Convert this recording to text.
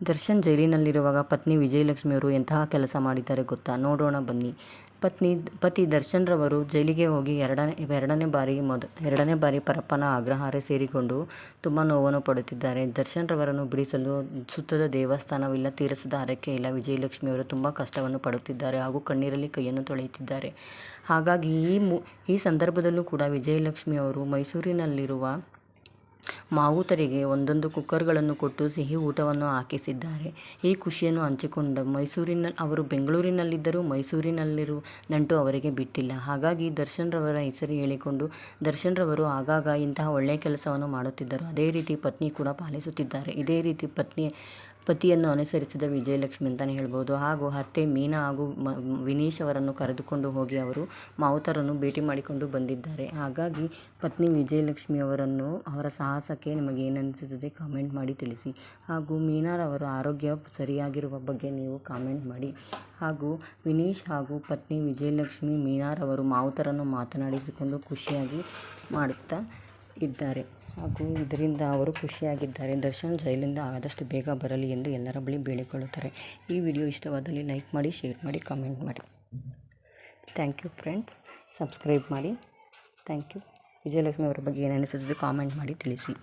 ದರ್ಶನ್ ಜೈಲಿನಲ್ಲಿರುವಾಗ ಪತ್ನಿ ವಿಜಯಲಕ್ಷ್ಮಿಯವರು ಎಂತಹ ಕೆಲಸ ಮಾಡಿದ್ದಾರೆ ಗೊತ್ತಾ? ನೋಡೋಣ ಬನ್ನಿ. ಪತಿ ದರ್ಶನ್ ರವರು ಜೈಲಿಗೆ ಹೋಗಿ ಎರಡನೇ ಬಾರಿ ಪರಪ್ಪನ ಅಗ್ರಹಾರ ಸೇರಿಕೊಂಡು ತುಂಬ ನೋವನ್ನು ಪಡುತ್ತಿದ್ದಾರೆ. ದರ್ಶನ್ ರವರನ್ನು ಬಿಡಿಸಲು ಸುತ್ತದ ದೇವಸ್ಥಾನವಿಲ್ಲ, ತೀರಿಸದ ಹರಕೆ ಇಲ್ಲ. ವಿಜಯಲಕ್ಷ್ಮಿಯವರು ತುಂಬ ಕಷ್ಟವನ್ನು ಪಡುತ್ತಿದ್ದಾರೆ ಹಾಗೂ ಕಣ್ಣೀರಲ್ಲಿ ಕೈಯನ್ನು ತೊಳೆಯುತ್ತಿದ್ದಾರೆ. ಹಾಗಾಗಿ ಈ ಸಂದರ್ಭದಲ್ಲೂ ಕೂಡ ವಿಜಯಲಕ್ಷ್ಮಿಯವರು ಮೈಸೂರಿನಲ್ಲಿರುವ ಮಾವುತರಿಗೆ ಒಂದೊಂದು ಕುಕ್ಕರ್ಗಳನ್ನು ಕೊಟ್ಟು ಸಿಹಿ ಊಟವನ್ನು ಹಾಕಿಸಿದ್ದಾರೆ. ಈ ಖುಷಿಯನ್ನು ಹಂಚಿಕೊಂಡ ಅವರು ಬೆಂಗಳೂರಿನಲ್ಲಿದ್ದರೂ ಮೈಸೂರಿನಲ್ಲಿರುವ ನಂಟು ಅವರಿಗೆ ಬಿಟ್ಟಿಲ್ಲ. ಹಾಗಾಗಿ ದರ್ಶನ್ ರವರ ಹೆಸರು ಹೇಳಿಕೊಂಡು ದರ್ಶನ್ ರವರು ಆಗಾಗ ಇಂತಹ ಒಳ್ಳೆಯ ಕೆಲಸವನ್ನು ಮಾಡುತ್ತಿದ್ದರು. ಅದೇ ರೀತಿ ಪತ್ನಿ ಕೂಡ ಪಾಲಿಸುತ್ತಿದ್ದಾರೆ. ಇದೇ ರೀತಿ ಪತಿಯನ್ನು ಅನುಸರಿಸಿದ ವಿಜಯಲಕ್ಷ್ಮಿ ಅಂತಲೇ ಹೇಳ್ಬೋದು. ಹಾಗೂ ಅತ್ತೆ ಮೀನಾ ಹಾಗೂ ವಿನೀಶ್ ಅವರನ್ನು ಕರೆದುಕೊಂಡು ಹೋಗಿ ಅವರು ಮಾವುತರನ್ನು ಭೇಟಿ ಮಾಡಿಕೊಂಡು ಬಂದಿದ್ದಾರೆ. ಹಾಗಾಗಿ ಪತ್ನಿ ವಿಜಯಲಕ್ಷ್ಮಿಯವರನ್ನು ಅವರ ಸಾಹಸಕ್ಕೆ ನಿಮಗೆ ಏನನಿಸುತ್ತದೆ ಕಾಮೆಂಟ್ ಮಾಡಿ ತಿಳಿಸಿ. ಹಾಗೂ ಮೀನಾರವರ ಆರೋಗ್ಯ ಸರಿಯಾಗಿರುವ ಬಗ್ಗೆ ನೀವು ಕಾಮೆಂಟ್ ಮಾಡಿ. ಹಾಗೂ ವಿನೀಶ್ ಹಾಗೂ ಪತ್ನಿ ವಿಜಯಲಕ್ಷ್ಮಿ ಮೀನಾರವರು ಮಾವುತರನ್ನು ಮಾತನಾಡಿಸಿಕೊಂಡು ಖುಷಿಯಾಗಿ ಮಾಡುತ್ತಾ ಇದ್ದಾರೆ. ಹಾಗೂ ಇದರಿಂದ ಅವರು ಖುಷಿಯಾಗಿದ್ದಾರೆ. ದರ್ಶನ್ ಜೈಲಿಂದ ಆದಷ್ಟು ಬೇಗ ಬರಲಿ ಎಂದು ಎಲ್ಲರ ಬಳಿ ಬೇಡಿಕೊಳ್ಳುತ್ತಾರೆ. ಈ ವಿಡಿಯೋ ಇಷ್ಟವಾದಲ್ಲಿ ಲೈಕ್ ಮಾಡಿ, ಶೇರ್ ಮಾಡಿ, ಕಾಮೆಂಟ್ ಮಾಡಿ. Thank you friends. ಸಬ್ಸ್ಕ್ರೈಬ್ ಮಾಡಿ. Thank you. ವಿಜಯಲಕ್ಷ್ಮಿ ಅವರ ಬಗ್ಗೆ ಏನು ಅನಿಸುತ್ತದೆ ಕಾಮೆಂಟ್ ಮಾಡಿ ತಿಳಿಸಿ.